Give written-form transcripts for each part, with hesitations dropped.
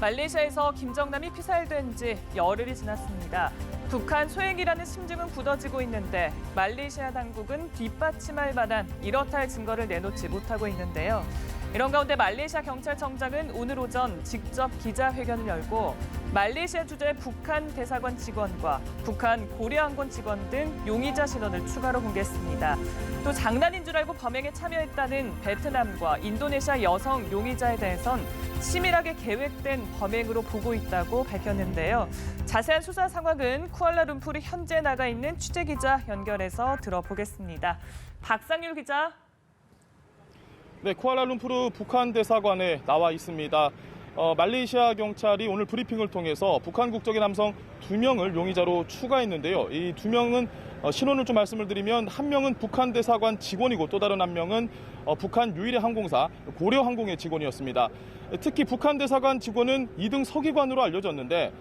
말레이시아에서 김정남이 피살된 지 열흘이 지났습니다. 북한 소행이라는 심증은 굳어지고 있는데 말레이시아 당국은 뒷받침할 만한 이렇다 할 증거를 내놓지 못하고 있는데요. 이런 가운데 말레이시아 경찰청장은 오늘 오전 직접 기자회견을 열고 말레이시아 주재 북한 대사관 직원과 북한 고려항공 직원 등 용의자 신원을 추가로 공개했습니다. 또 장난인 줄 알고 범행에 참여했다는 베트남과 인도네시아 여성 용의자에 대해선 치밀하게 계획된 범행으로 보고 있다고 밝혔는데요. 자세한 수사 상황은 쿠알라룸푸르 현재 나가 있는 취재기자 연결해서 들어보겠습니다. 박상률 기자. 네, 쿠알라룸푸르 북한 대사관에 나와 있습니다. 말레이시아 경찰이 오늘 브리핑을 통해서 북한 국적의 남성 2명을 용의자로 추가했는데요. 이 2명은 신원을 좀 말씀을 드리면 한 명은 북한 대사관 직원이고 또 다른 한 명은 북한 유일의 항공사 고려항공의 직원이었습니다. 특히 북한 대사관 직원은 2등 서기관으로 알려졌는데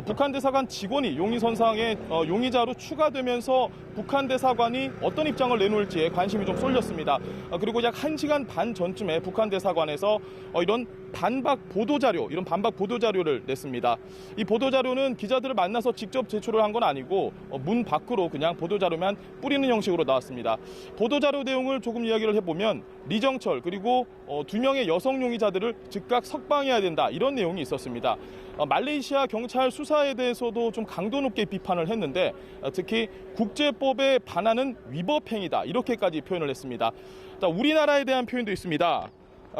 북한 대사관 직원이 용의선상에 용의자로 추가되면서 북한 대사관이 어떤 입장을 내놓을지에 관심이 좀 쏠렸습니다. 그리고 약 1시간 반 전쯤에 북한 대사관에서 이런 반박 보도자료를 냈습니다. 이 보도자료는 기자들을 만나서 직접 제출을 한 건 아니고 문 밖으로 그냥 보도자료만 뿌리는 형식으로 나왔습니다. 보도자료 내용을 조금 이야기를 해보면 리정철 그리고 2명의 여성 용의자들을 즉각 석방해야 된다 이런 내용이 있었습니다. 말레이시아 경찰 수사에 대해서도 좀 강도 높게 비판을 했는데 특히 국제법에 반하는 위법 행위다 이렇게까지 표현을 했습니다. 자, 우리나라에 대한 표현도 있습니다.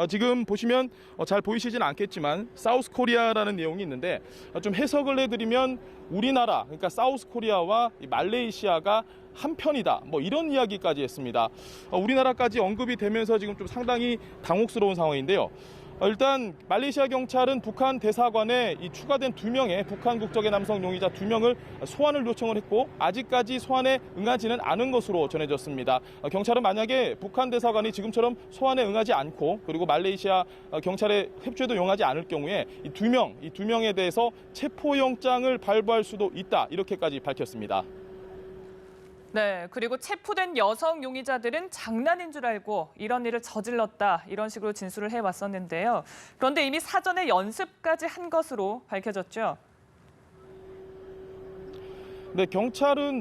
지금 보시면 잘 보이시진 않겠지만 사우스 코리아라는 내용이 있는데 좀 해석을 해드리면 우리나라 그러니까 사우스 코리아와 말레이시아가 한편이다 뭐 이런 이야기까지 했습니다. 우리나라까지 언급이 되면서 지금 좀 상당히 당혹스러운 상황인데요. 일단 말레이시아 경찰은 북한 대사관에 이 추가된 2명의 북한 국적의 남성 용의자 2명을 소환을 요청을 했고 아직까지 소환에 응하지는 않은 것으로 전해졌습니다. 경찰은 만약에 북한 대사관이 지금처럼 소환에 응하지 않고 그리고 말레이시아 경찰의 협조에도 용하지 않을 경우에 이 2명에 대해서 체포영장을 발부할 수도 있다 이렇게까지 밝혔습니다. 네, 그리고 체포된 여성 용의자들은 장난인 줄 알고 이런 일을 저질렀다 이런 식으로 진술을 해왔었는데요. 그런데 이미 사전에 연습까지 한 것으로 밝혀졌죠. 네,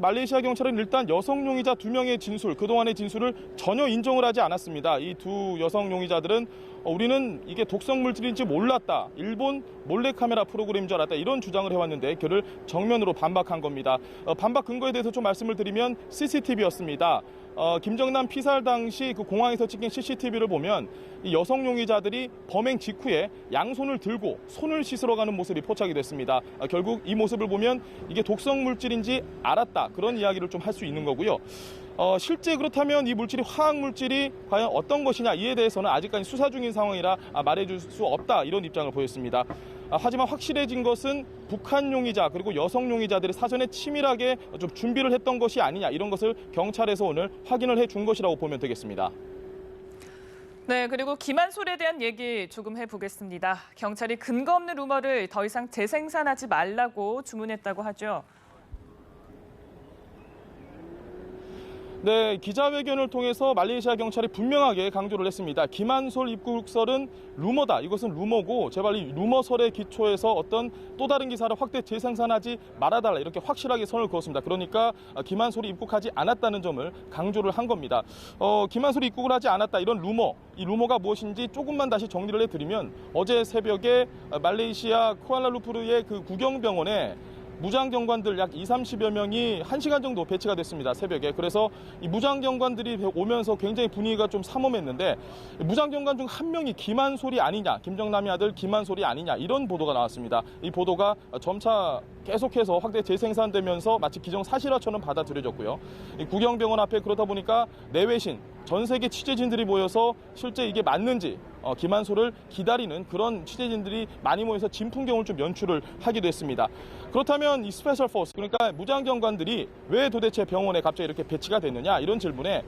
말레이시아 경찰은 일단 여성 용의자 2명의 진술, 그동안의 진술을 전혀 인정을 하지 않았습니다. 이 두 여성 용의자들은 우리는 이게 독성 물질인지 몰랐다. 일본 몰래카메라 프로그램인 줄 알았다. 이런 주장을 해왔는데 그를 정면으로 반박한 겁니다. 반박 근거에 대해서 좀 말씀을 드리면 CCTV였습니다. 김정남 피살 당시 그 공항에서 찍힌 CCTV를 보면 이 여성 용의자들이 범행 직후에 양손을 들고 손을 씻으러 가는 모습이 포착이 됐습니다. 결국 이 모습을 보면 이게 독성 물질인지 알았다. 그런 이야기를 좀 할 수 있는 거고요. 실제 그렇다면 이 물질이 화학 물질이 과연 어떤 것이냐 이에 대해서는 아직까지 수사 중인 상황이라 말해줄 수 없다 이런 입장을 보였습니다. 하지만 확실해진 것은 북한 용의자 그리고 여성 용의자들이 사전에 치밀하게 좀 준비를 했던 것이 아니냐 이런 것을 경찰에서 오늘 확인을 해준 것이라고 보면 되겠습니다. 네, 그리고 김한솔에 대한 얘기 조금 해보겠습니다. 경찰이 근거 없는 루머를 더 이상 재생산하지 말라고 주문했다고 하죠. 네, 기자회견을 통해서 말레이시아 경찰이 분명하게 강조를 했습니다. 김한솔 입국설은 루머다. 이것은 루머고 제발 이 루머설에 기초해서 어떤 또 다른 기사를 확대 재생산하지 말아달라. 이렇게 확실하게 선을 그었습니다. 그러니까 김한솔이 입국하지 않았다는 점을 강조를 한 겁니다. 김한솔이 입국을 하지 않았다. 이런 루머. 이 루머가 무엇인지 조금만 다시 정리를 해드리면 어제 새벽에 말레이시아 쿠알라룸푸르의 그 구경병원에 무장경관들 약 20~30여 명이 1시간 정도 배치가 됐습니다. 새벽에. 그래서 이 무장경관들이 오면서 굉장히 분위기가 좀 삼엄했는데 무장경관 중 한 명이 김한솔이 아니냐, 김정남의 아들 김한솔이 아니냐 이런 보도가 나왔습니다. 이 보도가 점차 계속해서 확대 재생산되면서 마치 기정사실화처럼 받아들여졌고요. 이 구경병원 앞에 그러다 보니까 내외신, 전 세계 취재진들이 모여서 실제 이게 맞는지 김한솔을 기다리는 그런 취재진들이 많이 모여서 진풍경을 좀 연출을 하기도 했습니다. 그렇다면 이 스페셜 포스 그러니까 무장경관들이 왜 도대체 병원에 갑자기 이렇게 배치가 됐느냐 이런 질문에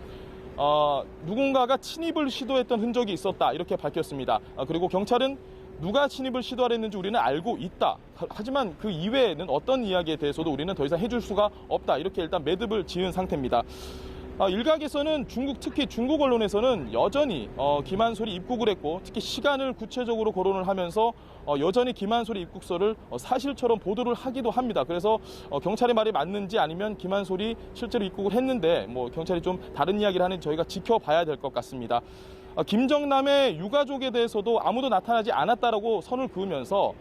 누군가가 침입을 시도했던 흔적이 있었다 이렇게 밝혔습니다. 그리고 경찰은 누가 침입을 시도하랬는지 우리는 알고 있다. 하지만 그 이외에는 어떤 이야기에 대해서도 우리는 더 이상 해줄 수가 없다. 이렇게 일단 매듭을 지은 상태입니다. 일각에서는 특히 중국 언론에서는 여전히 김한솔이 입국을 했고 특히 시간을 구체적으로 거론을 하면서 여전히 김한솔의 입국서를 사실처럼 보도를 하기도 합니다. 그래서 경찰의 말이 맞는지 아니면 김한솔이 실제로 입국을 했는데 경찰이 좀 다른 이야기를 하는지 저희가 지켜봐야 될 것 같습니다. 김정남의 유가족에 대해서도 아무도 나타나지 않았다라고 선을 그으면서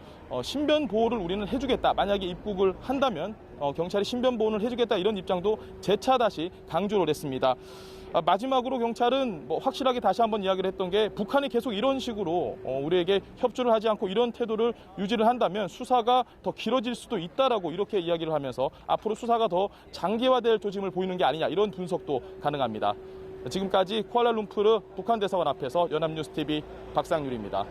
신변 보호를 우리는 해주겠다. 만약에 입국을 한다면 경찰이 신변 보호를 해주겠다 이런 입장도 재차 다시 강조를 했습니다. 마지막으로 경찰은 확실하게 다시 한번 이야기를 했던 게 북한이 계속 이런 식으로 우리에게 협조를 하지 않고 이런 태도를 유지를 한다면 수사가 더 길어질 수도 있다라고 이렇게 이야기를 하면서 앞으로 수사가 더 장기화될 조짐을 보이는 게 아니냐 이런 분석도 가능합니다. 지금까지 쿠알라룸푸르 북한 대사관 앞에서 연합뉴스TV 박상률입니다.